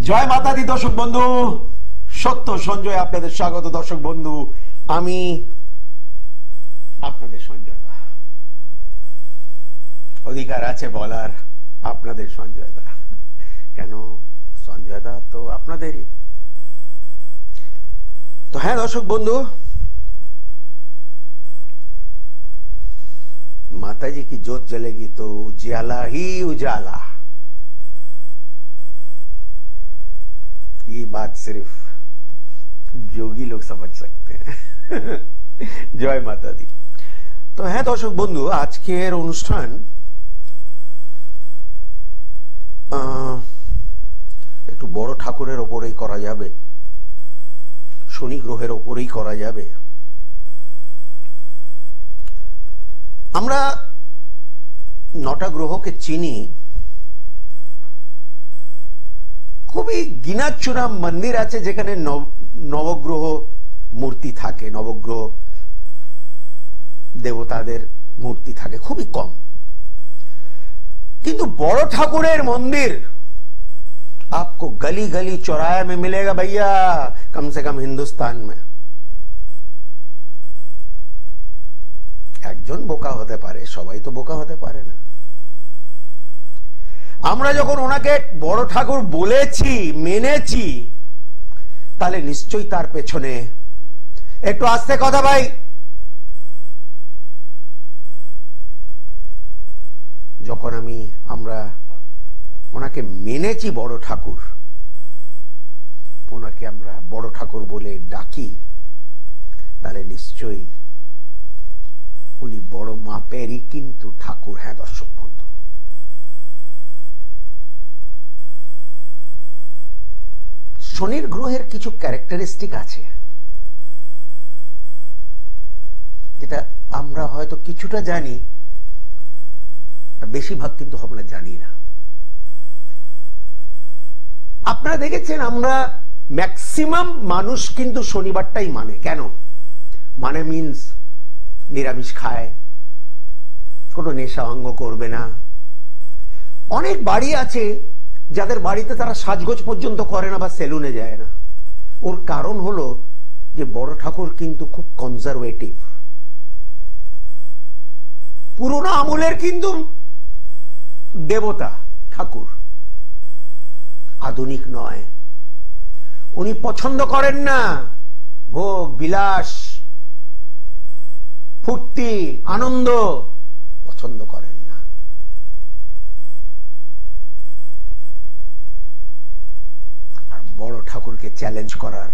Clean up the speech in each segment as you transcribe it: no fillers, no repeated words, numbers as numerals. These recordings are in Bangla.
জয় মাতা দি দর্শক বন্ধু, সত্য সঞ্জয় আপনাদের স্বাগত। দর্শক বন্ধু, আমি আপনাদের সঞ্জয় দা, অধিকার আছে বলার আপনাদের সঞ্জয় দা। কেন সঞ্জয় দা তো আপনাদেরই। তো হ্যাঁ দর্শক বন্ধু, माता जी की जोत जलेगी तो उजाला ही उजाला। ये बात सिर्फ जोगी लोग समझ सकते हैं। জয় মাতা দি। তো হ্যাঁ দর্শক বন্ধু, আজকের অনুষ্ঠান একটু বড় ঠাকুরের ওপরেই করা যাবে, শনি গ্রহের ওপরেই করা যাবে। আমরা 9টা গ্রহকে চিনি, খুবই গিনাচুনা মন্দির আছে যেখানে নবগ্রহ মূর্তি থাকে, নবগ্রহ দেবতাদের মূর্তি থাকে খুবই কম। কিন্তু বড় ঠাকুরের মন্দির आपको गली गली चौराहे में मिलेगा भैया, कम से कम हिंदुस्तान में। একজন বোকা হতে পারে, সবাই তো বোকা হতে পারে না। আমরা যখন ওনাকে বড় ঠাকুর বলেছি, মেনেছি, তাহলে নিশ্চয়ই তার পেছনে, একটু আস্তে কথা ভাই, যখন আমরা ওনাকে মেনেছি বড় ঠাকুর, ওনাকে আমরা বড় ঠাকুর বলে ডাকি, তাহলে নিশ্চয়ই উনি বড় মাপেরই কিন্তু ঠাকুর। হ্যাঁ দর্শক বন্ধু, শনির গ্রহের কিছু ক্যারেক্টারিস্টিক আছে যেটা আমরা হয়তো কিছুটা জানি, বেশিরভাগ কিন্তু আমরা জানি না। আপনারা দেখেছেন আমরা ম্যাক্সিমাম মানুষ কিন্তু শনিবারটাই মানে। কেন মানে? মিন্স নিরামিষ খায়, কোনো নেশা অঙ্গ করবে না। অনেক বাড়ি আছে যাদের বাড়িতে তারা সাজগোজ পর্যন্ত করে না বা সেলুনে যায় না। ওর কারণ হলো যে বড় ঠাকুর কিন্তু খুব কনজারভেটিভ, পুরোনো আমলের কিন্তু দেবতা ঠাকুর, আধুনিক নয়। উনি পছন্দ করেন না ভোগ বিলাস, ফুর্তি আনন্দ, পছন্দ করেন না। আর বড় ঠাকুরকে চ্যালেঞ্জ করার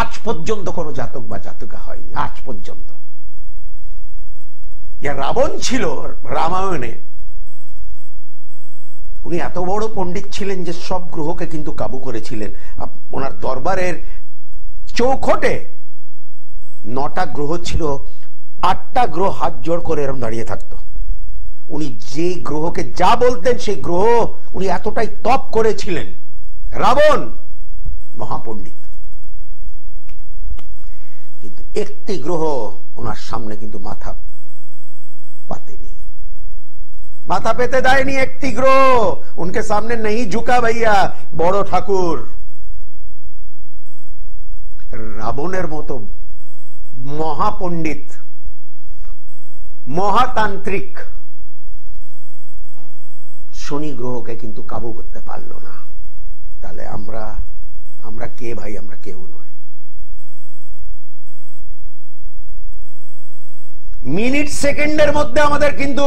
আজ পর্যন্ত কোন জাতক বা জাতকা হয়নি, আজ পর্যন্ত। রাবণ ছিল রামায়ণে, উনি এত বড় পণ্ডিত ছিলেন যে সব গ্রহকে কিন্তু কাবু করেছিলেন। ওনার দরবারের চৌখটে 9টা গ্রহ ছিল, 8টা গ্রহ হাত জোড় করে এরকম দাঁড়িয়ে থাকতো। উনি যে গ্রহকে যা বলতেন সেই গ্রহ উনি এতটাই তপ করেছিলেন। রাবণ মহাপণ্ডিত, কিন্তু একটি গ্রহ ওনার সামনে কিন্তু মাথা পাতেনি, মাথা পেতে দেয়নি একটি গ্রহ। উনকে সামনে নেই ঝুঁকা ভাইয়া বড় ঠাকুর। রাবণের মতো মহাপণ্ডিত, মহাতান্ত্রিক শনি গ্রহকে কিন্তু কাবু করতে পারলো না। তাহলে আমরা কে ভাই? আমরা কেউ নয়। মিনিট সেকেন্ডের মধ্যে আমাদের কিন্তু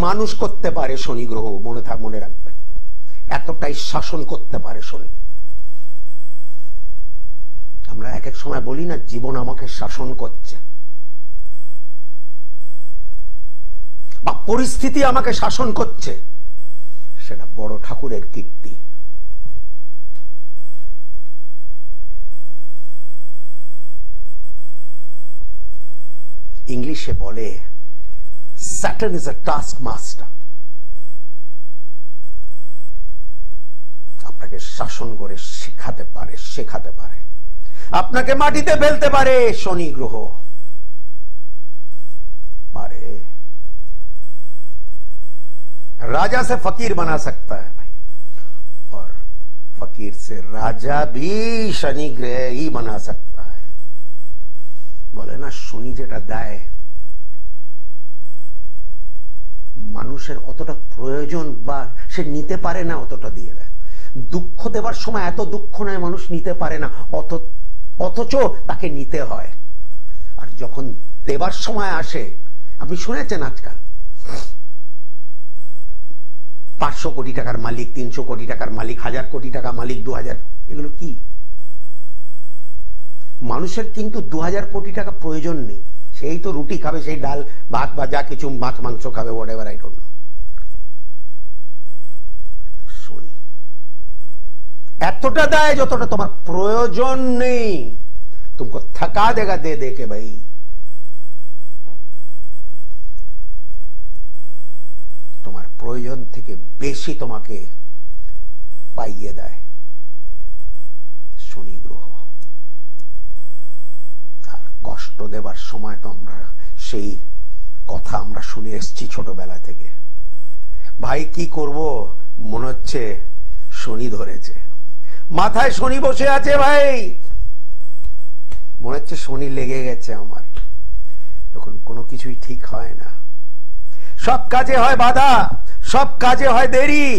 মানুষ করতে পারে শনি গ্রহ, মনে রাখবেন, এতটাই শাসন করতে পারে শনি। আমরা এক এক সময় বলি না, জীবন আমাকে শাসন করছে বা পরিস্থিতি আমাকে শাসন করছে, সেটা বড় ঠাকুরের কীর্তি। ইংলিশে বলে Saturn is a task master. আপনাকে শাসন করে শেখাতে পারে, আপনাকে মাটিতে ফেলতে পারে শনি গ্রহ, পারে। राजा से फकीर बना सकता है भाई, और फकीर से राजा भी शनि ग्रह ही बना सकता है। বলে না শনি যেটা দেয় মানুষের অতটা প্রয়োজন বা সে নিতে পারে না, অতটা দিয়ে দেয়। দুঃখ দেবার সময় এত দুঃখ নয় মানুষ নিতে পারে না, অথচ তাকে নিতে হয়। আর যখন দেবার সময় আসে, আপনি শুনেছেন আজকাল 500 কোটি টাকার মালিক, 300 কোটি টাকার মালিক, 1000 কোটি টাকা মালিক, 2000, এগুলো কি? মানুষের কিন্তু 2000 কোটি টাকা প্রয়োজন নেই, সেই তো রুটি খাবে, সেই ডাল ভাত বা যা কিছু মাছ মাংস খাবে, হোয়াটএভার, আই ডোন্ট নো। শনি এতটা দেয় যতটা তোমার প্রয়োজন নেই। तुमको थका देगा दे दे के भाई। তোমার প্রয়োজন থেকে বেশি তোমাকে পাইয়ে দেয় শনি গ্রহ। আর কষ্ট দেবার সময় তো আমরা সেই কথা আমরা শুনে এসেছি ছোটবেলা থেকে। ভাই কি করব, মনে হচ্ছে শনি ধরেছে, মাথায় শনি বসে আছে, ভাই মনে হচ্ছে শনি লেগে গেছে আমার। যখন কোনো কিছুই ঠিক হয় না, সব কাজে হয় বাধা, সব কাজে হয় দেরি,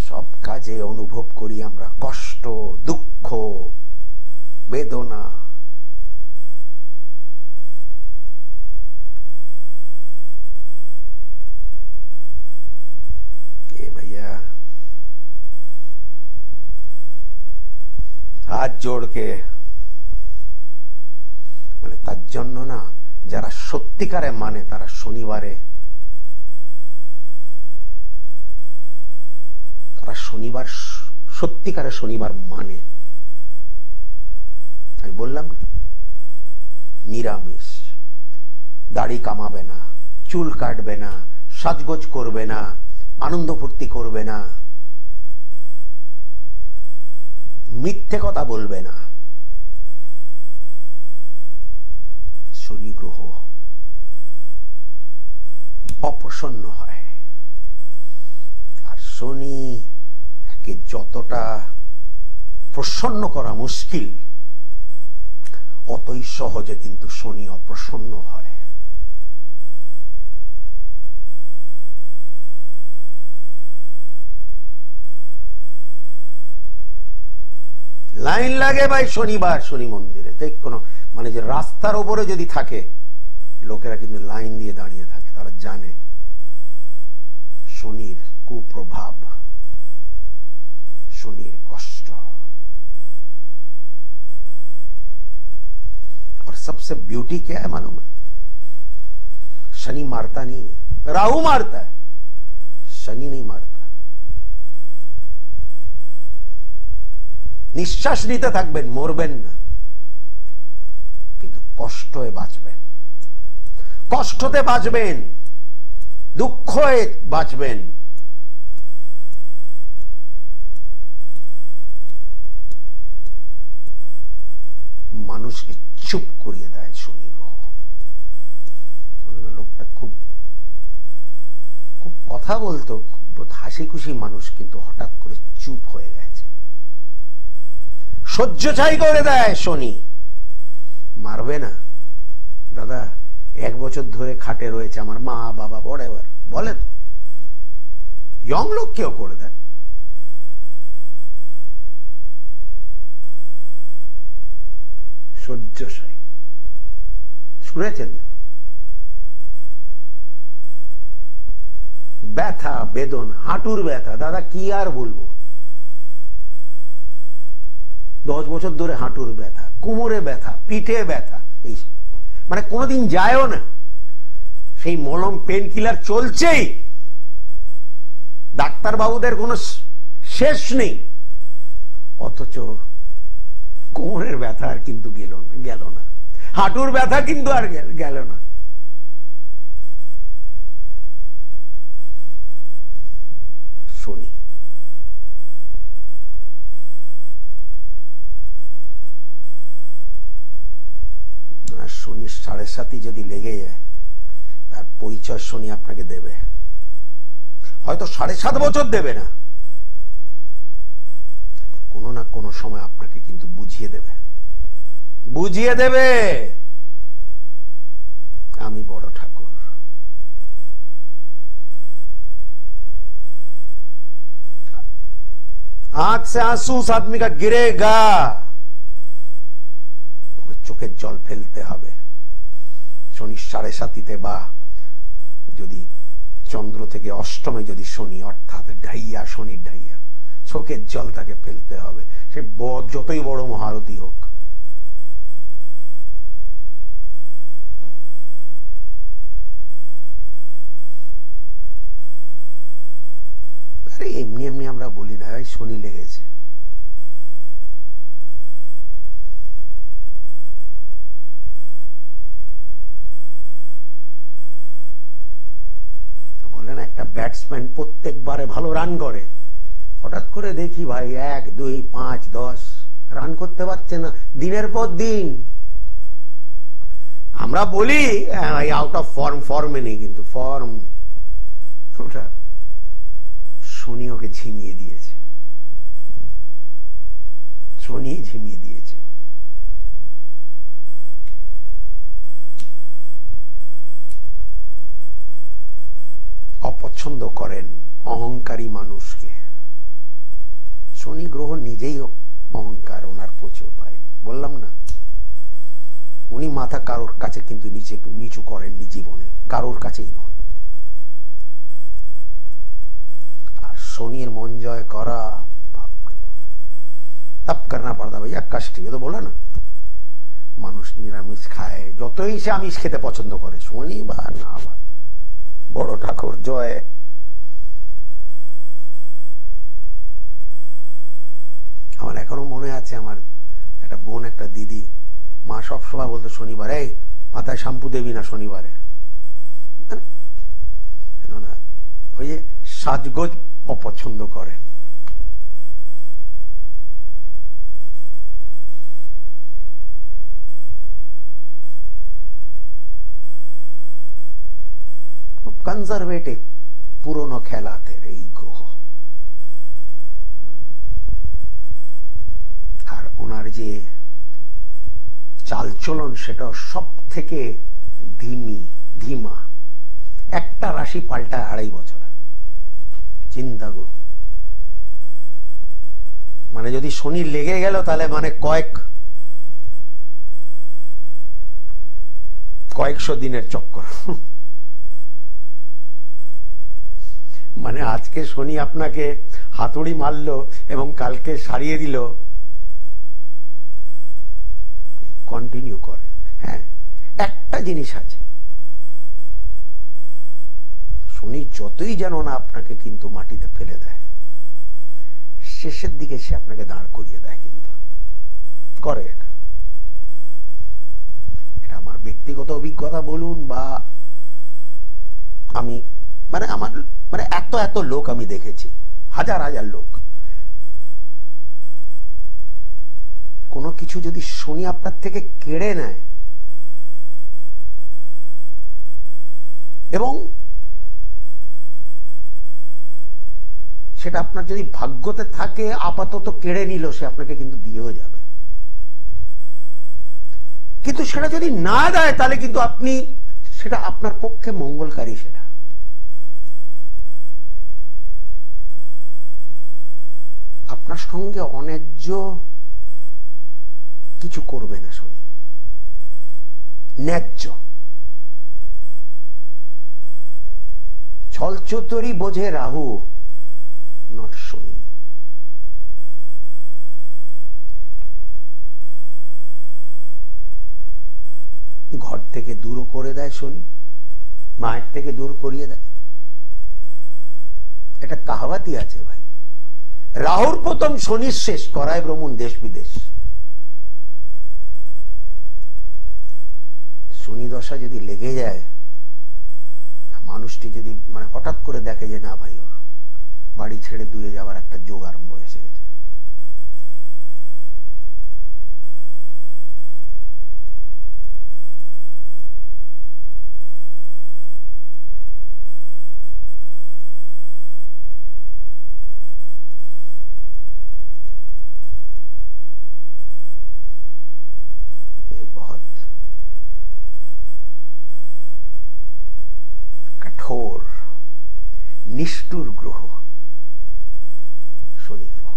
সব কাজে অনুভব করি আমরা কষ্ট, দুঃখ, বেদনা। এ ভাইয়া হাত জোড়কে মানে তার জন্য না, যারা সত্যিকারে মানে তারা শনিবারে, তারা শনিবার সত্যিকারে শনিবার মানে। আমি বললাম না, নিরামিষ, দাড়ি কামাবে না, চুল কাটবে না, সাজগোজ করবে না, আনন্দ ফুর্তি করবে না, মিথ্যে কথা বলবে না। শনি গ্রহ অপ্রসন্ন হয়, আর শনিকে যতটা প্রসন্ন করা মুশকিল, অতই সহজে কিন্তু শনি অপ্রসন্ন হয়। লাইন লাগে ভাই শনিবার শনি মন্দিরে, তাই কোনো মানে যে রাস্তার উপরে যদি থাকে লোকেরা কিন্তু লাইন দিয়ে দাঁড়িয়ে থাকে, তারা জানে শনির কুপ্রভাব, শনির কষ্ট। और सबसे ब्यूटी क्या है मालूम है? शनि मारता नहीं है, राहु मारता है, शनि नहीं मारता। নিঃশ্বাস নিতে থাকবেন, মরবেন না, কিন্তু কষ্টে বাঁচবেন, কষ্টতে বাঁচবেন, দুঃখে বাঁচবেন। মানুষকে চুপ করিয়ে দেয় শনি গ্রহ। লোকটা খুব খুব কথা বলতো, খুব হাসি খুশি মানুষ, কিন্তু হঠাৎ করে চুপ হয়ে গেছে। সহ্য ছাই করে দেয় শনি। মারবে না দাদা, 1 বছর ধরে খাটে রয়েছে, আমার মা বাবা হোয়াটএভার বলে, তো ইয়ং লোক কেউ করে দেয়। সহ্যশায়ী শুনেছেন তো? ব্যথা বেদনা, হাঁটুর ব্যথা, দাদা কি আর বলবো, 10 বছর ধরে হাঁটুর ব্যথা, কোমরে ব্যথা, পিঠে ব্যথা, এই মানে কোনোদিন যায়ও না, সেই মলম পেন কিলার চলছেই, ডাক্তার বাবুদের কোনো শেষ নেই, অথচ কোমরের ব্যথা আর কিন্তু গেল না, হাঁটুর ব্যথা কিন্তু আর গেল না। শনি শনির 7.5 যদি লেগে যায়, তার পরিচয় শনি আপনাকে দেবে। হয়তো 7.5 বছর দেবে না, না কোনো সময় আপনাকে কিন্তু বুঝিয়ে দেবে আমি বড় ঠাকুর। आंख से आंसू उस आदमी का गिरेगा, ওকে চোখের জল ফেলতে হবে। শনি 7.5 বা যদি চন্দ্র থেকে অষ্টমে যদি শনি, অর্থাৎ ঢাইয়া, শনির ঢাইয়া, চোখের জল তাকে ফেলতে হবে, সে যতই বড় মহারথী হোক। আরে এমনি এমনি আমরা বলি না ভাই শনি লেগেছে। বলে না একটা ব্যাটসম্যান প্রত্যেকবারে ভালো রান করে, হঠাৎ করে দেখি ভাই 1, 2, 5, 10 রান করতে পারছে না দিনের পর দিন। আমরা বলি আউট অফ ফর্মে নেই, কিন্তু ফর্ম ওটা শনি ওকে ঝিমিয়ে দিয়েছে, শনি ঝিমিয়ে দিয়েছে। অপছন্দ করেন অহংকারী মানুষকে। শনি গ্রহ নিজেই অহংকার, ওনার প্রচুর ভাই, বললাম না উনি মাথা কারোর কাছে কিন্তু নিচু করেননি জীবনে, কারোর কাছেই নয়। আর শনির মন জয় করা তপ করনা পড়তা ভাইয়া, কষ্ট। তো বলে না মানুষ নিরামিষ খায়, যতই সে আমিষ খেতে পছন্দ করে, শনি বা না বড় ঠাকুর জয়। আমার এখনো মনে আছে, আমার একটা বোন, একটা দিদি, মা সবসময় বলতো শনিবারে মাথায় শ্যাম্পু দেবি না শনিবারে, কেননা ওই যে সাজগোজ অপছন্দ করেন। কনজারভেটিভ পুরনো খেলাতের এই গ্রহ। আর ওনার যে চালচলন সেটা সব থেকে ধীমা। একটা রাশি পাল্টায় 2.5 বছর। চিন্তা করুন, মানে যদি শনি লেগে গেল তাহলে মানে কয়েকশো দিনের চক্কর। মানে আজকে শনি আপনাকে হাতুড়ি মারলো এবং কালকে সারিয়ে দিল, কন্টিনিউ করে। হ্যাঁ, একটা জিনিস আছে, শনি যতই যেন না আপনাকে কিন্তু মাটিতে ফেলে দেয়, শেষের দিকে সে আপনাকে দাঁড় করিয়ে দেয়, কিন্তু করে এটা। এটা আমার ব্যক্তিগত অভিজ্ঞতা বলুন বা আমি আমার এত লোক আমি দেখেছি, হাজার লোক। কোনো কিছু যদি শনি আপনার থেকে কেড়ে নেয় এবং সেটা আপনার যদি ভাগ্যতে থাকে, আপাতত কেড়ে নিল, সে আপনাকে কিন্তু দিয়েও যাবে। কিন্তু সেটা যদি না দেয় তাহলে কিন্তু আপনি সেটা আপনার পক্ষে মঙ্গলকারী। সেটা আপনার সঙ্গে অন্যায্য কিছু করবে না শনি, ন্যায্য। ছলচতুরি বোঝে রাহু, নট শনি। ঘর থেকে দূর করে দেয় শনি, মায়ের থেকে দূর করিয়ে দেয়। এটা কাহাবাতি আছে ভাই, রাহুর প্রথম শনির শেষ, করায় ভ্রমণ দেশ বিদেশ। শনি দশা যদি লেগে যায়, মানুষটি যদি হঠাৎ করে দেখে যে না ভাই ওর বাড়ি ছেড়ে দূরে যাওয়ার একটা যোগ আরম্ভ এসে গেছে, নিষ্ঠুর গ্রহ শনি গ্রহ।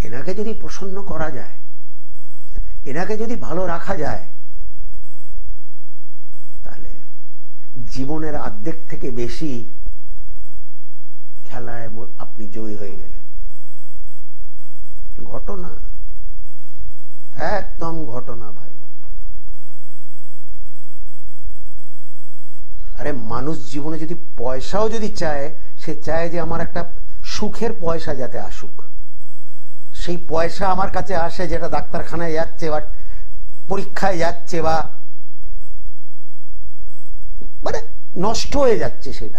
এনাকে যদি প্রসন্ন করা যায়, এনাকে যদি ভালো রাখা যায়, তাহলে জীবনের অর্ধেক থেকে বেশি খেলায় আপনি জয়ী হয়ে গেলেন। ঘটনা, একদম ঘটনা ভাই। আরে মানুষ জীবনে যদি পয়সাও যদি চায়, সে চায় যে আমার একটা সুখের পয়সা যাতে আসুক। সেই পয়সা আমার কাছে আসে, যেটা ডাক্তারখানায় যাচ্ছে বা পরীক্ষায় যাচ্ছে বা মানে নষ্ট হয়ে যাচ্ছে, সেই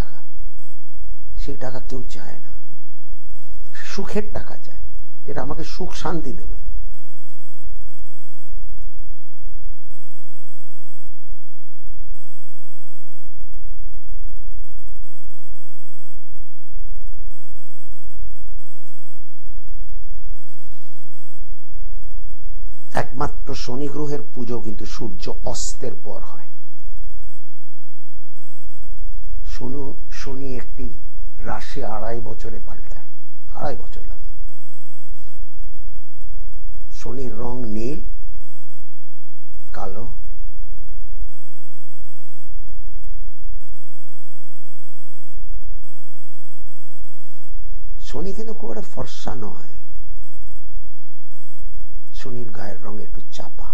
টাকা কেউ চায় না। সুখের টাকা চায়, যেটা আমাকে সুখ শান্তি দেবে। একমাত্র শনি গ্রহের পুজো কিন্তু সূর্য অস্তের পর হয়। শনি একটি রাশি 2.5 বছরে পাল্টায়, 2.5 বছর লাগে। শনির রং নীল, কালো। শনি কিন্তু খুব একটা ফর্সা নয়, শনির গায়ের রং একটু চাপা।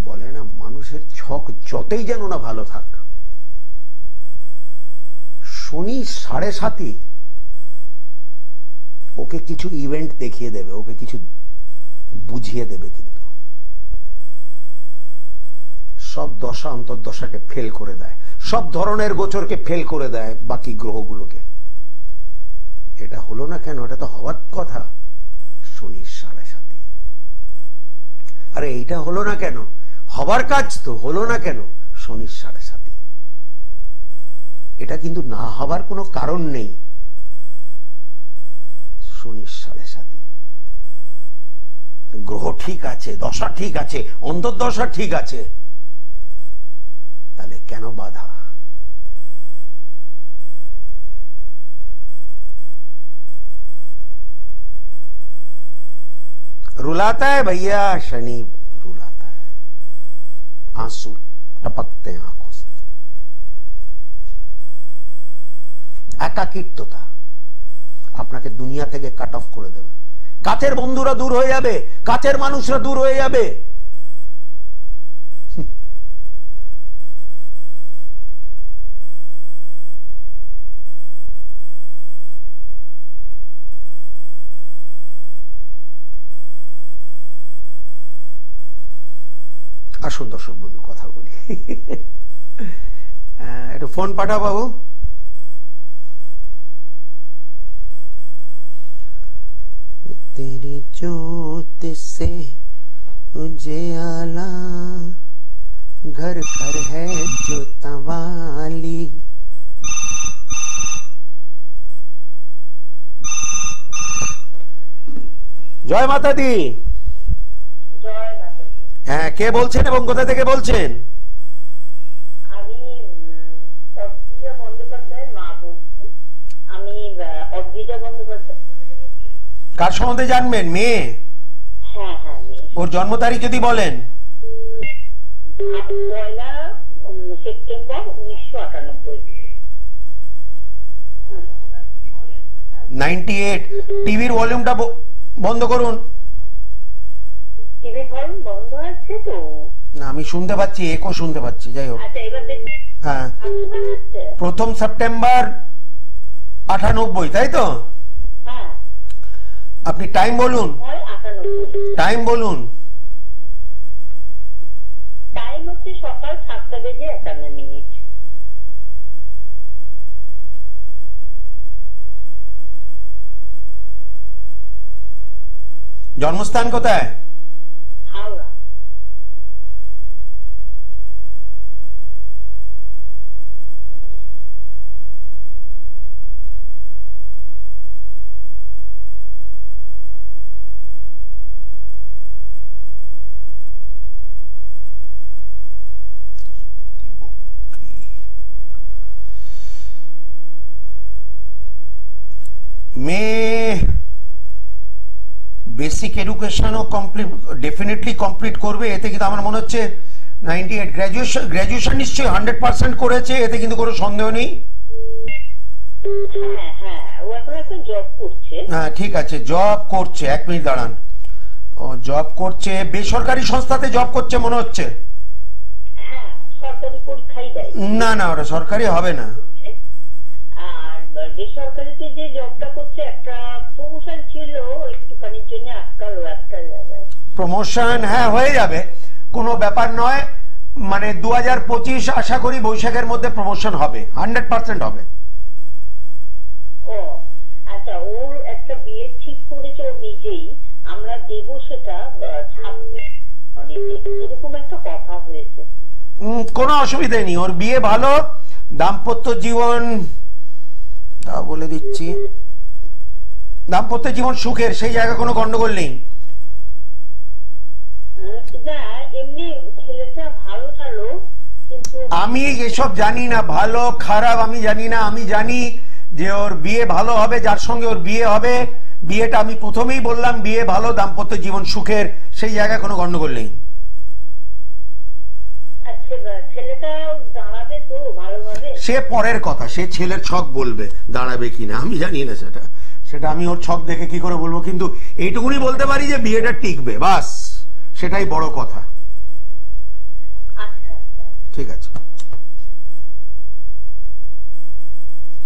বলে না, মানুষের ছক যতই যেন না ভালো থাক, শনি 7.5 ওকে কিছু ইভেন্ট দেখিয়ে দেবে, ওকে কিছু বুঝিয়ে দেবে। কিন্তু সব দশা অন্তর্দশাকে ফেল করে দেয়, সব ধরনের গোচরকে ফেল করে দেয় বাকি গ্রহগুলোকে। এটা হলো না কেন? এটা তো হওয়ার কথা। শনির 7.5। আরে এইটা হলো না কেন? হবার কাজ তো হলো না কেন? শনির 7.5। এটা কিন্তু না হবার কোনো কারণ নেই। শনির 7.5, গ্রহ ঠিক আছে, দশা ঠিক আছে, অন্তর্দশা ঠিক আছে, তাহলে কেন বাধা? रुलाता है भैया, शनि रुलाता है। आंसू टपकते हैं आंखों से। একাকিত্বতা আপনাকে দুনিয়া থেকে কাট অফ করে দেবে। কাছের বন্ধুরা দূর হয়ে যাবে, কাছের মানুষরা দূর হয়ে যাবে। আসুন দর্শক বন্ধু কথা বলি। একটু ফোন পাঠা বাবু। तेरी जोत से उजियाला घर घर है जोतवाली। জয় মাতা দি। হ্যাঁ, কে বলছেন এবং কোথা থেকে বলছেন? আমি অদ্রিজা বন্দ্যোপাধ্যায়ের মা বলছি। আমি অদ্রিজা বন্দ্যোপাধ্যায়। কার সম্বন্ধে জানবেন? মেয়ে? হ্যাঁ হ্যাঁ, মেয়ে। ওর জন্ম তারিখ যদি বলেন। 1 সেপ্টেম্বর 1998। 98। টিভির ভলিউমটা বন্ধ করুন। টিভির ভলিউম বন্ধ আছে তো? না, আমি শুনতে পাচ্ছি, একো শুনতে পাচ্ছি। যাই হোক, আচ্ছা এবার দেখুন। হ্যাঁ, 1 সেপ্টেম্বর 98, তাই তো? হ্যাঁ। আপনি টাইম বলুন, 98। টাইম বলুন। টাইম হচ্ছে সকাল 7:51। জন্মস্থান কোথায়? হাওড়া। মেয়ে বেসিক এডুকেশনও কমপ্লিট ডেফিনেটলি কমপ্লিট করবে, এতে কিন্তু আমার মনে হচ্ছে 98 গ্র্যাজুয়েশন নিশ্চয়ই 100% করেছে, এতে কিন্তু কোনো সন্দেহ নেই। হ্যাঁ হ্যাঁ, ও এখন একটা জব করছে। হ্যাঁ ঠিক আছে, জব করছে, 1 মিনিট দাঁড়ান। ও জব করছে, বেসরকারি সংস্থাতে জব করছে মনে হচ্ছে। হ্যাঁ, সরকারি পরীক্ষাই দেয়। না না, ওটা সরকারি হবে না। আর বেসরকারিতে যে জবটা করছে, একটা প্রমোশন ছিল, একটুখানির জন্য আটকালো একটা জায়গায়। প্রমোশন হ্যাঁ হয়ে যাবে, কোনো ব্যাপার নয়। মানে 2025 আশা করি বৈশাখের মধ্যে প্রমোশন হবে, 100% হবে। ও আচ্ছা, ওর একটা বিয়ে ঠিক করেছে ও নিজেই, আমরা দেব সেটা 26 এরকম একটা কথা হয়েছে। কোনো অসুবিধা নেই, ওর বিয়ে ভালো, দাম্পত্য জীবন তা বলে দিচ্ছি, দাম্পত্য জীবন সুখের, সেই জায়গায় কোনো গন্ডগোল নেই। না, এমনি ছেলেটা ভালো টালো, কিন্তু আমি এসব জানি না, ভালো খারাপ আমি জানি না। আমি জানি যে ওর বিয়ে ভালো হবে, যার সঙ্গে ওর বিয়ে হবে, বিয়েটা আমি প্রথমেই বললাম বিয়ে ভালো, দাম্পত্য জীবন সুখের, সেই জায়গায় কোনো গন্ডগোল নেই। আচ্ছা, ছেলেটা দাঁড়াবে তো ভালোভাবে? সে পরের কথা, সে ছেলের ছক বলবে দাঁড়াবে কিনা, আমি জানি না সেটা, সেটা আমি ওর ছক দেখে কি করে বলবো, কিন্তু এইটুকুনি বলতে পারি যে বিয়েটা টিকবে, বাস সেটাই বড় কথা। আচ্ছা আচ্ছা, ঠিক আছে,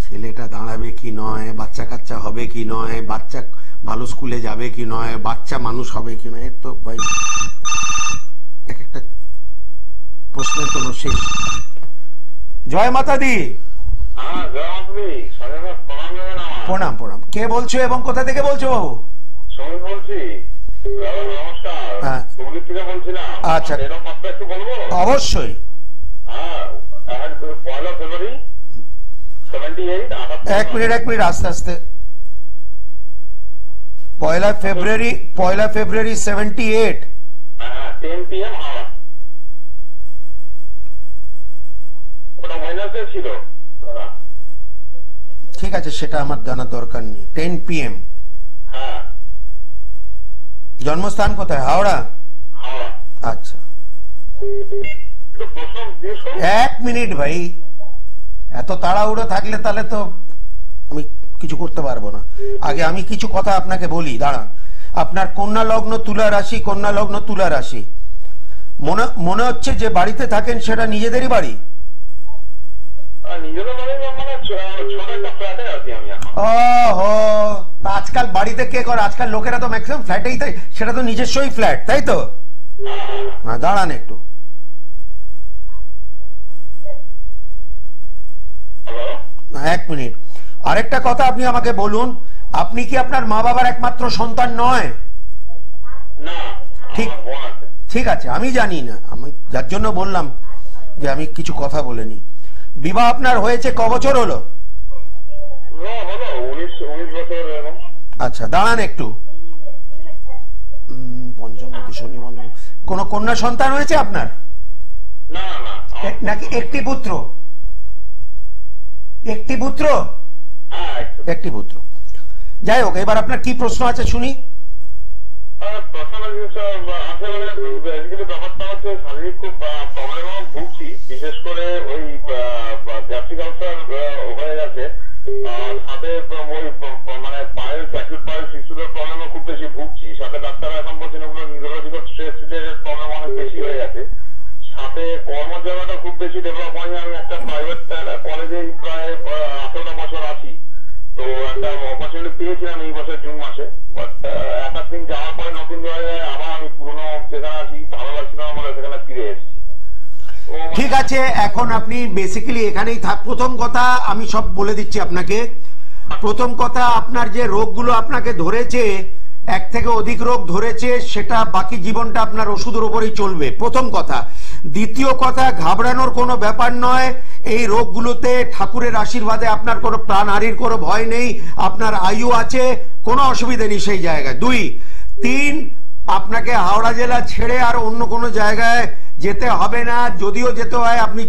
ছেলেটা দাঁড়াবে কি নয়, বাচ্চা কাচ্চা হবে কি নয়, বাচ্চা ভালো স্কুলে যাবে কি নয়, বাচ্চা মানুষ হবে কি নয়, তো ভাই এক একটা প্রশ্নের কোনো শেষ। জয় মাতা দি। প্রণাম প্রণাম। কে বলছো এবং কোথা থেকে বলছো বাবু? আচ্ছা অবশ্যই। 1 মিনিট আস্তে আস্তে। 1 ফেব্রুয়ারি 78 10 PM হাওড়া। ওটা মাইনাসে ছিল। ঠিক আছে, সেটা আমার জানার দরকার নেই। 10 PM। হ্যাঁ। জন্মস্থান কোথায়? হাওড়া। হাওড়া। আচ্ছা, 1 মিনিট ভাই, এত তাড়াহুড়ো থাকলে তাহলে তো আমি কিছু করতে পারবো না। আগে আমি কিছু কথা আপনাকে বলি, দাঁড়ান। আপনার কন্যা লগ্ন তুলা রাশি, কন্যা লগ্ন তুলা রাশি, মনে হচ্ছে যে বাড়িতে থাকেন সেটা নিজেদেরই বাড়ি? ওহো, আজকাল বাড়িতে কে করে? আজকাল লোকেরা তো ম্যাক্সিমাম ফ্ল্যাটেই, তাই সেটা তো নিজস্বই ফ্ল্যাট, তাই তো? হ্যাঁ, দাঁড়ান একটু। এক মিনিট, আরেকটা কথা আপনি আমাকে বলুন, আপনি কি আপনার মা বাবার একমাত্র সন্তান নয়? ঠিক আছে, আমি জানি না, আমি যার জন্য বললাম যে আমি কিছু কথা বলে নি। বিবাহ আপনার হয়েছে ক বছর হলো? আচ্ছা, দাঁড়ান একটু। পঞ্চমপতি শনি বন্ধ। কোন কন্যা সন্তান হয়েছে আপনার নাকি একটি পুত্র? একটি পুত্র, একটি পুত্র। যাই হোক, এবার আপনার কি প্রশ্ন আছে শুনি। ব্যাপারটা হচ্ছে শারীরিক খুব প্রবলেম ভুগছি, বিশেষ করে ওই গ্যাস্ট্রিক আলসার হয়ে গেছে, সাথে মানে পায়ের অ্যাকিউট পায়ের শিশুদের প্রবলেমও খুব বেশি ভুগছি, সাথে ডাক্তাররা এখন বলছেন ওগুলো নিউরোলজিক্যাল স্ট্রেস রিলেটেড প্রবলেম অনেক বেশি হয়ে গেছে, সাথে কর্মের জায়গাটা খুব বেশি ডেভেলপ হয়নি। আমি একটা প্রাইভেট কলেজে প্রায় 18টা বছর আছি, তো একটা অপরচুনিটি পেয়েছিলাম এই বছর জুন মাসে, বাট এক দিন যাওয়ার পরে নতুন জায়গায় আবার আমি পুরোনো যেখানে আছি ভালো লাগছিল আমার সেখানে ফিরে এসেছি। ঠিক আছে, এখন আপনি বেসিক্যালি এখানেই থাক। প্রথম কথা আমি সব বলে দিচ্ছি আপনাকে। প্রথম কথা, আপনার যে রোগগুলো আপনাকে ধরেছে, এক থেকে অধিক রোগ ধরেছে, সেটা বাকি জীবনটা আপনার ওষুধের উপরেই চলবে, প্রথম কথা। দ্বিতীয় কথা, ঘাবড়ানোর কোনো ব্যাপার নয়, এই রোগগুলোতে ঠাকুরের আশীর্বাদে আপনার কোনো প্রাণহানির কোনো ভয় নেই, আপনার আয়ু আছে, কোনো অসুবিধা নেই সেই জায়গায়। 2, 3, আপনাকে হাওড়া জেলা ছেড়ে আর অন্য কোনো জায়গায় যেতে হবে না, যদিও যেতে হয় আপনি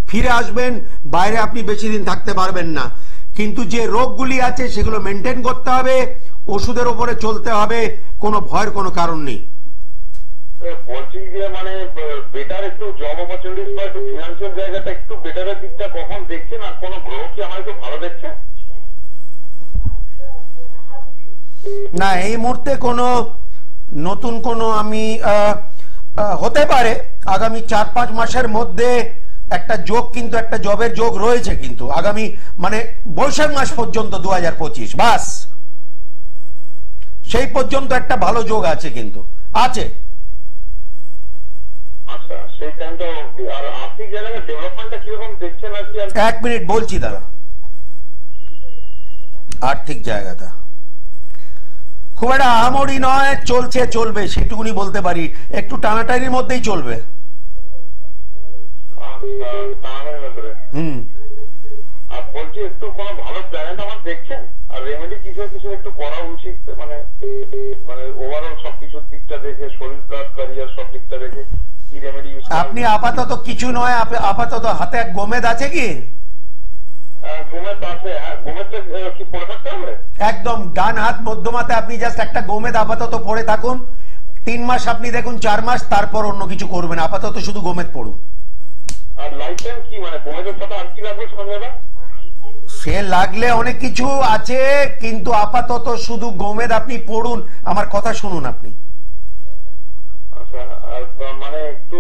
ফিরে আসবেন, বাইরে আপনি বেশি দিন থাকতে পারবেন না। কিন্তু যে রোগগুলি আছে সেগুলো মেনটেন করতে হবে, ওষুধের উপরে চলতে হবে, কোনো ভয়ের কোনো কারণ নেই। বলছি যে মানে বেটার একটু জব অপরচুনিটিস বা একটু ফিনান্সিয়াল জায়গাটা একটু বেটারের দিকটা কখন দেখছেন, আর কোনো গ্রহ কি আমার একটু ভালো দেখছে? না, এই মুহূর্তে কোনো নতুন কোনো আমি হতে পারে আগামী 4-5 মাসের মধ্যে একটা যোগ, কিন্তু একটা জবের যোগ রয়েছে, কিন্তু আগামী মানে বৈশাখ মাস পর্যন্ত 2025 বাস সেই পর্যন্ত একটা ভালো যোগ আছে, কিন্তু আছে। আচ্ছা, সেই টাইমটা আর আর্থিক জায়গায় ডেভেলপমেন্টটা কিরকম দেখছেন? আর কি 1 মিনিট বলছি দাদা। আর্থিক জায়গাটা খুব একটা আহামরি নয়, চলছে, চলবে, সেটুকুনি বলতে পারি। একটু টানাটানির মধ্যেই চলবে। আর বলছি একটু কোনো ভালো প্ল্যানেট আমার দেখছেন, আর রেমেডি কিছু কিছু একটু করা উচিত, মানে মানে ওভারঅল সবকিছুর দিকটা দেখে, শরীর প্লাস ক্যারিয়ার সব দিকটা দেখে কি রেমেডি ইউজ? আপনি আপাতত কিছু নয়, আপাতত হাতে এক গোমেদ আছে কি? গোমেদ আছে, হ্যাঁ। গোমেদটা কি পড়ে থাকতে হবে? একদম ডান হাত মধ্যমাতে আপনি জাস্ট একটা গোমেদ আপাতত পড়ে থাকুন। 3 মাস আপনি দেখুন, 4 মাস, তারপর অন্য কিছু করবেন। আপাতত শুধু গোমেদ পড়ুন। আর লাইফ টাইম কি মানে গোমেদের সাথে আর কি লাগবে সঞ্জয়দা? সে লাগলে অনেক কিছু আছে, কিন্তু আপাতত শুধু গোমেদ আপনি পড়ুন। আমার কথা শুনুন আপনি। আচ্ছা, আর মানে একটু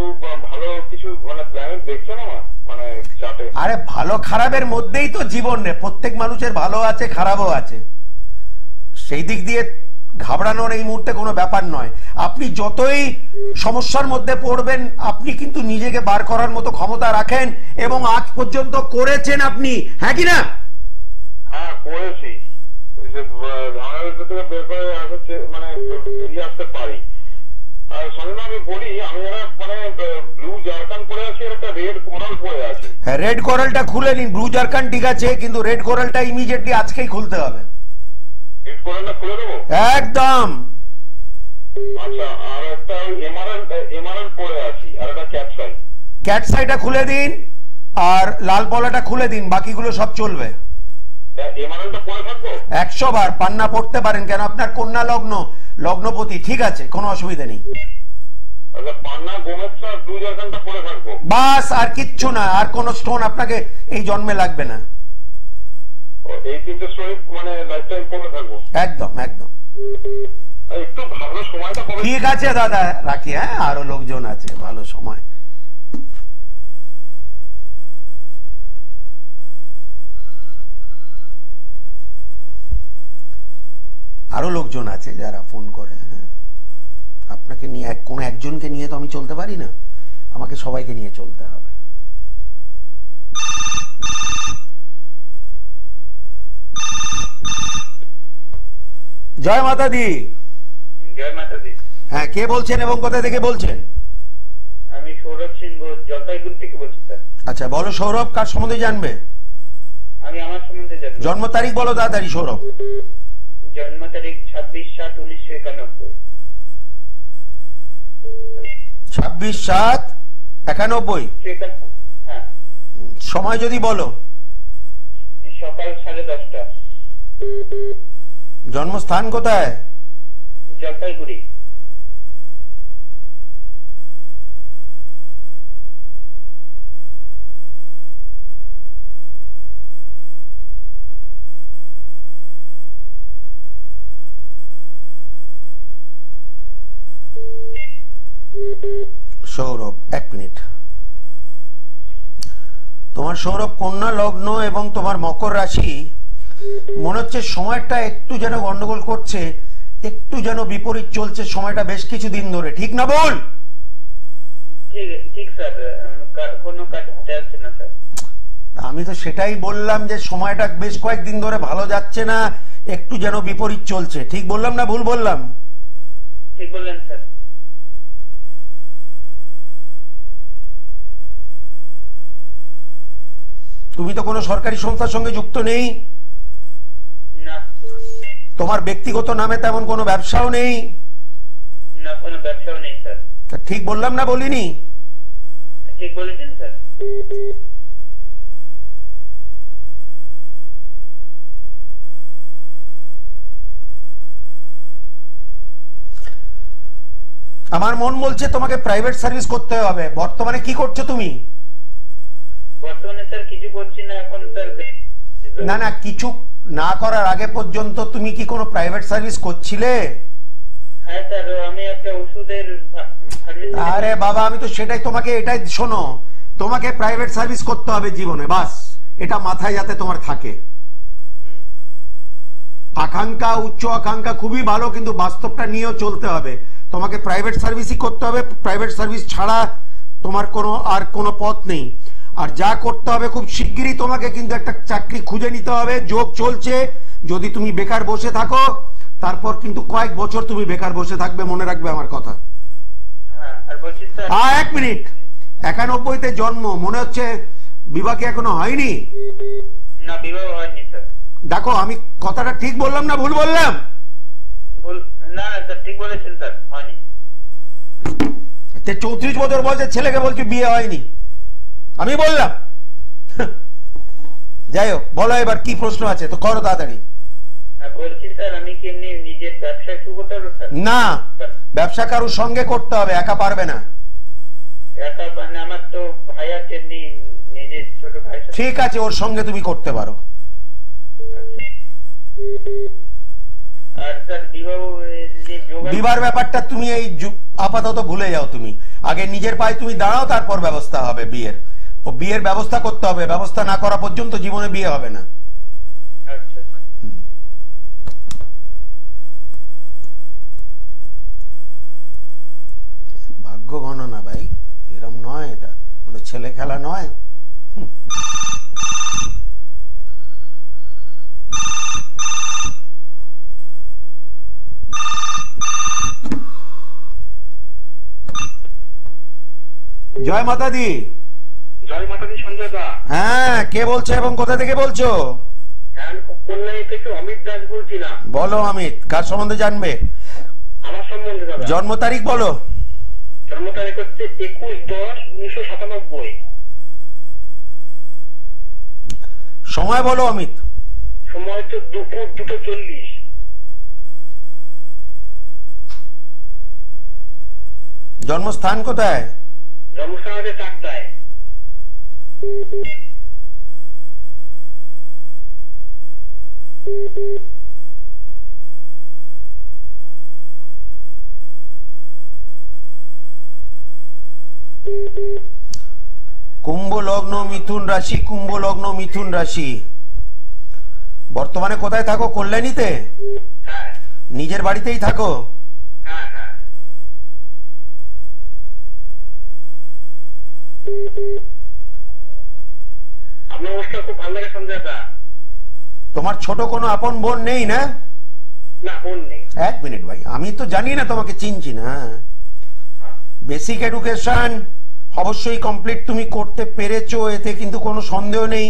ভালো কিছু মানে প্ল্যানেট দেখছেন আমার মানে চার্টে? আরে ভালো খারাপের মধ্যেই তো জীবন রে, প্রত্যেক মানুষের ভালো আছে, খারাপও আছে। সেই দিক দিয়ে ঘাবড়ানোর এই মুহূর্তে কোনো ব্যাপার নয়। আপনি যতই সমস্যার মধ্যে পড়বেন, আপনি কিন্তু নিজেকে বার করার মতো ক্ষমতা রাখেন, এবং আজ পর্যন্ত করেছেন আপনি, হ্যাঁ কি না? হ্যাঁ, করেছি। ঝামেলার ভিতরে বের করে মানে বেরিয়ে আসতে পারি। আর সঙ্গে আমি বলি, আমি মানে ব্লু জারকান পরে আছি আর একটা রেড কোরাল পরে আছি। হ্যাঁ, রেড কোরালটা খুলে নিন। ব্লু জারকান ঠিক আছে, কিন্তু রেড কোরালটা ইমিডিয়েটলি আজকেই খুলতে হবে। রেড কোরালটা খুলে দেবো একদম। আচ্ছা, আর একটা এমারাল্ড পরে আছি, আর একটা ক্যাটসাই। ক্যাটসাইটা খুলে দিন, আর লাল পলাটা খুলে দিন, বাকিগুলো সব চলবে। এমারাল্ডটা পরে থাকবো 100 বার। পান্না পড়তে পারেন, কেন আপনার কন্যা লগ্ন, লগ্নপতি, ঠিক আছে, কোনো অসুবিধা নেই। আচ্ছা, পান্না গোমেদটা ব্লু জারকানটা পরে থাকবো, বাস, আর কিচ্ছু না। আর কোন স্টোন আপনাকে এই জন্মে লাগবে না। এই তিনটে শরীর মানে লাইফ টাইম পরে থাকবো। একদম একদম। একটু ভালো সময়টা কবে? ঠিক আছে দাদা, রাখি। হ্যাঁ, আরো লোকজন আছে, ভালো সময়। আরো লোকজন আছে যারা ফোন করে। হ্যাঁ, আপনাকে নিয়ে কোনো একজনকে নিয়ে তো আমি চলতে পারি না, আমাকে সবাইকে নিয়ে চলতে হবে। জয় মাতা দি। জয় মাতা দি। হ্যাঁ, কে বলছেন এবং কোথা থেকে বলছেন? আমি সৌরভ সিংহ, জলপাইগুড়ি থেকে বলছি স্যার। আচ্ছা, বলো সৌরভ, কার সম্বন্ধে জানবে? আমি আমার সম্বন্ধে জানবো। জন্ম তারিখ বলো তাড়াতাড়ি সৌরভ। জন্ম তারিখ 26/7/1991। 26/7/91। হ্যাঁ। সময় যদি বলো। সকাল 10:30টা। জন্মস্থান কোথায়? জলপাইগুড়ি। সৌরভ, 1 মিনিট। তোমার সৌরভ কন্যা লগ্ন এবং তোমার মকর রাশি, মনে হচ্ছে সময়টা একটু যেন গন্ডগোল করছে, একটু যেন বিপরীত চলছে সময়টা বেশ কিছুদিন ধরে, ঠিক না বল? ঠিক স্যার, কোনো কাজ যাচ্ছে না স্যার। আমি তো সেটাই বললাম যে সময়টা বেশ কয়েকদিন ধরে ভালো যাচ্ছে না, একটু যেন বিপরীত চলছে। ঠিক বললাম না ভুল বললাম? ঠিক বললেন স্যার। তুমি তো কোনো সরকারি সংস্থার সঙ্গে যুক্ত নেই না। তোমার ব্যক্তিগত নামে তেমন কোনো ব্যবসাও নেই না, কোনো ব্যবসাও নেই স্যার। ঠিক বললাম না বলিনি? ঠিক বলেছেন স্যার। আমার মন বলছে তোমাকে প্রাইভেট সার্ভিস করতে হবে। বর্তমানে কি করছো তুমি? বর্তমানে স্যার কিছু করছি না এখন স্যার। না না, কিছু না করার আগে পর্যন্ত তুমি কি কোনো প্রাইভেট সার্ভিস করছিলে? হ্যাঁ স্যার, আমি একটা ওষুধের সার্ভিস। আরে বাবা, আমি তো সেটাই তোমাকে, এটাই শোনো, তোমাকে প্রাইভেট সার্ভিস করতে হবে জীবনে, বাস এটা মাথায় যাতে তোমার থাকে। আকাঙ্ক্ষা, উচ্চ আকাঙ্ক্ষা খুবই ভালো, কিন্তু বাস্তবটা নিয়েও চলতে হবে। তোমাকে প্রাইভেট সার্ভিসই করতে হবে, প্রাইভেট সার্ভিস ছাড়া তোমার কোনো পথ নেই। আর যা করতে হবে, খুব শিগগিরই তোমাকে কিন্তু একটা চাকরি খুঁজে নিতে হবে। যোগ চলছে, যদি তুমি বেকার বসে থাকো তারপর কিন্তু কয়েক বছর তুমি বেকার বসে থাকবে, মনে রাখবে আমার কথা। হ্যাঁ, আর বলছি স্যার। এক মিনিট, 91-তে জন্ম, মনে হচ্ছে বিবাহ কি এখনো হয়নি? না, বিবাহ হয়নি স্যার। দেখো, আমি কথাটা ঠিক বললাম না ভুল বললাম? না স্যার, ঠিক বলেছেন স্যার, হয়নি। 34 বছর বয়সের ছেলেকে বলছি বিয়ে হয়নি, আমি বললাম? যাই হোক, বলো এবার কি প্রশ্ন আছে, তো করো তাড়াতাড়ি। বলছি স্যার, আমি কি এমনি নিজের ব্যবসা শুরু করতে পারবো স্যার? না, ব্যবসা কারোর সঙ্গে করতে হবে, একা পারবে না। একা মানে আমার তো ভাই আছে, এমনি নিজের ছোট ভাই। ঠিক আছে, ওর সঙ্গে তুমি করতে পারো। আর স্যার বিবাহ ব্যাপারটা তুমি এই আপাতত ভুলে যাও। তুমি আগে নিজের পায়ে তুমি দাঁড়াও, তারপর ব্যবস্থা হবে বিয়ের। ও বিয়ের ব্যবস্থা করতে হবে, ব্যবস্থা না করা পর্যন্ত জীবনে বিয়ে হবে না। আচ্ছা স্যার। ভাগ্য গণনা ভাই, এরম নয়, এটা মানে ছেলে খেলা নয়। জয় মাতা দি। জয় মাতা দি সঞ্জয় দা। হ্যাঁ, কে বলছো এবং কোথা থেকে বলছো? কল্যাণী থেকে অমিত দাস বলছিলাম। বলো অমিত, কার সম্বন্ধে জানবে? আমার সম্বন্ধে দাদা। জন্ম তারিখ বলো। জন্ম তারিখ হচ্ছে 21/10/1997। সময় বলো অমিত। সময় হচ্ছে দুপুর 2:40। জন্মস্থান কোথায়? জন্মস্থান হচ্ছে চাকদায়। কুম্ভ লগ্ন মিথুন রাশি, কুম্ভ লগ্ন মিথুন রাশি। বর্তমানে কোথায় থাকো? কল্যাণীতে? হ্যাঁ নিজের বাড়িতেই থাকো? হ্যাঁ হ্যাঁ। আপনার অনুষ্ঠান খুব ভালো লাগে সঞ্জয় দা। তোমার ছোট কোনো আপন বোন নেই না? না, বোন নেই। এক মিনিট ভাই, আমি তো জানি না, তোমাকে চিনছি না। বেসিক এডুকেশন অবশ্যই কমপ্লিট তুমি করতে পেরেছো, এতে কিন্তু কোনো সন্দেহ নেই।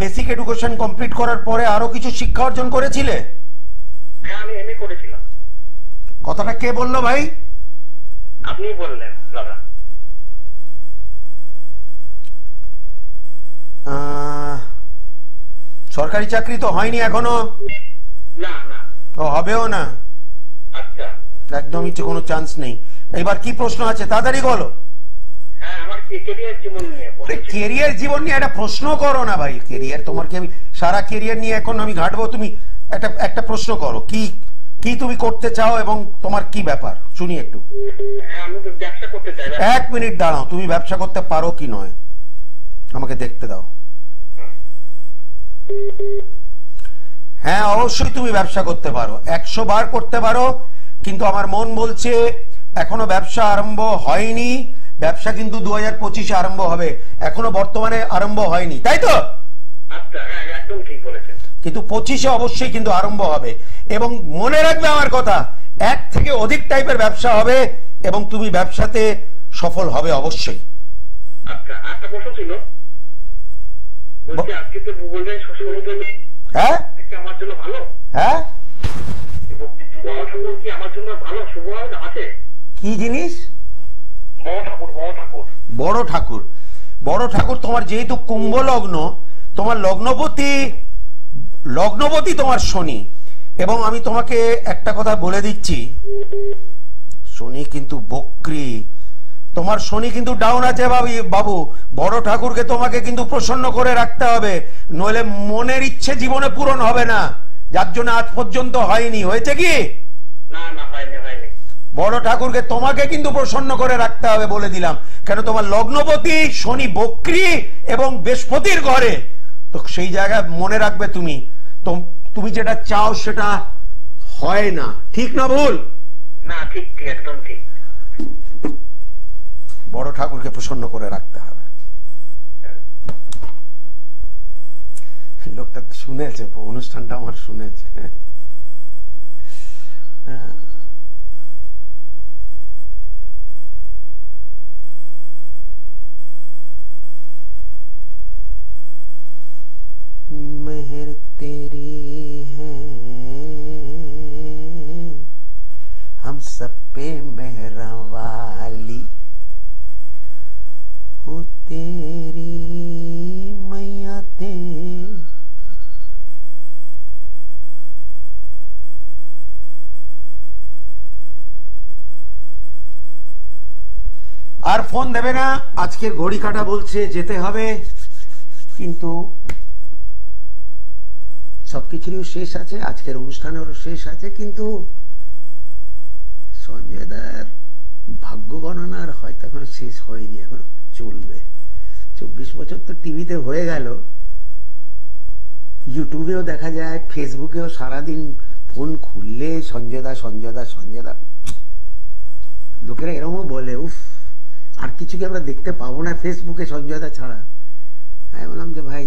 বেসিক এডুকেশন কমপ্লিট করার পরে আরো কিছু শিক্ষা অর্জন করেছিলে? হ্যাঁ, আমি এমএ করেছিলাম। কথাটা কে বললো ভাই? আপনি বললেন দাদা। সরকারি চাকরি তো হয়নি এখনো? না না। হবেও না। আচ্ছা, একদমই তো কোনো চান্স নেই। এবার কি প্রশ্ন আছে তাড়াতাড়ি বলো। হ্যাঁ, আমার ক্যারিয়ার জীবন নিয়ে। ক্যারিয়ার জীবন নিয়ে একটা প্রশ্ন করো না ভাই। ক্যারিয়ার তোমার কি আমি সারা ক্যারিয়ার নিয়ে এখন আমি ঘাটবো? তুমি একটা প্রশ্ন করো, কি কি তুমি করতে চাও এবং তোমার কি ব্যাপার শুনি একটু। আমি ব্যবসা করতে চাই। এক মিনিট দাঁড়াও, তুমি ব্যবসা করতে পারো কি নয় আমাকে দেখতে দাও। হ্যাঁ, অবশ্যই তুমি ব্যবসা করতে পারো, 100 বার করতে পারো, কিন্তু আমার মন বলছে এখনো ব্যবসা আরম্ভ হয়নি। ব্যবসা কিন্তু 2025-এ আরম্ভ হবে, এখনো বর্তমানে আরম্ভ হয়নি, তাই তো? আচ্ছা, হ্যাঁ, একদম ঠিক বলেছেন। কিন্তু 25-এ অবশ্যই কিন্তু আরম্ভ হবে। এবং মনে রাখবে আমার কথা, এক থেকে অধিক টাইপের ব্যবসা হবে এবং তুমি ব্যবসাতে সফল হবে অবশ্যই। আচ্ছা, একটা প্রশ্ন ছিল, বলছি আজকে তো বললেন শ্বশুর হ্যাঁ আমার জন্য ভালো। হ্যাঁ, বড় ঠাকুর কি আমার জন্য ভালো? শুভ আছে কি জিনিস? বড় ঠাকুর। বড় ঠাকুর। বড় ঠাকুর। বড় ঠাকুর তোমার যেহেতু কুম্ভ লগ্ন, তোমার লগ্নপতি তোমার শনি। এবং আমি তোমাকে একটা কথা বলে দিচ্ছি, শনি কিন্তু বক্রি, তোমার শনি কিন্তু ডাউন আছে বাবু। বড় ঠাকুরকে তোমাকে কিন্তু প্রসন্ন করে রাখতে হবে, নইলে মনের ইচ্ছে জীবনে পূরণ হবে না, যার জন্য আজ পর্যন্ত হয়নি। হয়েছে কি? না না, হয়নি হয়নি। বড় ঠাকুরকে তোমাকে কিন্তু প্রসন্ন করে রাখতে হবে বলে দিলাম, কেন তোমার লগ্নপতি শনি বক্রি এবং বৃহস্পতির ঘরে, তো সেই জায়গায় মনে রাখবে তুমি যেটা চাও সেটা হয় না। ঠিক না ভুল? না, ঠিক ঠিক, একদম ঠিক। বড় ঠাকুরকে প্রসন্ন করে রাখতে হবে। লোকটা শুনেছে, অনুষ্ঠানটা আমার শুনেছে। मेहर तेरी है हम सब पे मेहरा वाली, हो तेरी मैया ते আর ফোন দেবে না, আজকের ঘড়ি কাটা বলছে যেতে হবে, কিন্তু সবকিছুরই শেষ আছে, আজকের অনুষ্ঠানেরও শেষ আছে, কিন্তু সঞ্জয় দার ভাগ্য গণনার হয়তো এখন শেষ হয়নি, এখন চলবে। 24 বছর তো টিভিতে হয়ে গেল, ইউটিউবেও দেখা যায়, ফেসবুকেও সারাদিন ফোন খুললে সঞ্জয় দা সঞ্জয় দা সঞ্জয় দা। লোকেরা এরকমও বলে, উফ আর কিছু কি আমরা দেখতে পাবো না ফেসবুকে সঞ্জয় দা ছাড়া? আমি বললাম যে ভাই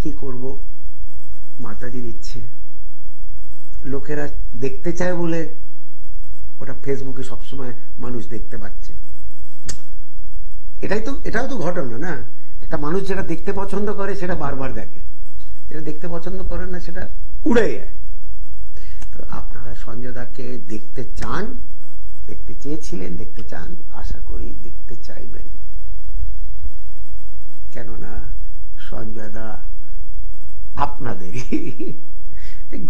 কি করব, মাতাজির ইচ্ছে, লোকেরা দেখতে চায় বলে ওটা ফেসবুকে সবসময় মানুষ দেখতে পাচ্ছে। এটাও তো ঘটনা না, একটা মানুষ যেটা দেখতে পছন্দ করে সেটা বারবার দেখে, যেটা দেখতে পছন্দ করেন না সেটা উড়ে যায়। তো আপনারা সঞ্জয় দাকে দেখতে চান, দেখতে চেয়েছিলেন, দেখতে চান, আশা করি দেখতে চাইবেন, কেননা সঞ্জয় দা আপনাদেরই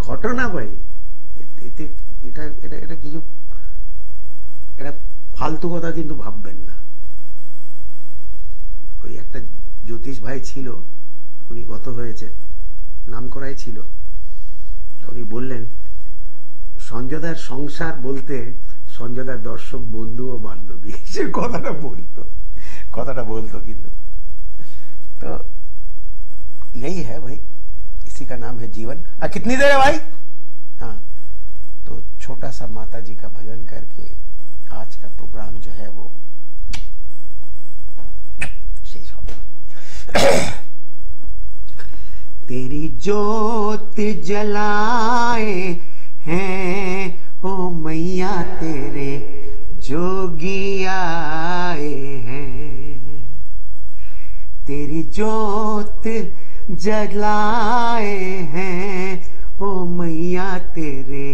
ঘটনা ভাই। এতে এটা কিছু এটা ফালতু কথা কিন্তু ভাববেন না। ওই একটা জ্যোতিষ ভাই ছিল, উনি গত হয়েছে, নাম করাই ছিল, উনি বললেন সঞ্জয়দার সংসার বলতে সঞ্জয়দার দর্শক বন্ধু ও বান্ধবী, সে কথাটা বলতো কিন্তু। তো यही है भाई, इसी का नाम है जीवन। कितनी देर है भाई? हाँ, तो छोटा सा माता जी का भजन करके आज का प्रोग्राम जो है वो शेष हो गया। तेरी ज्योत जलाए हैं ओ मैया तेरे जोगी आए हैं, तेरी ज्योत जलाए हैं ओ मैया तेरे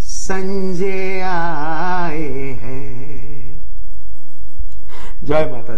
संजय आए हैं। जय माता।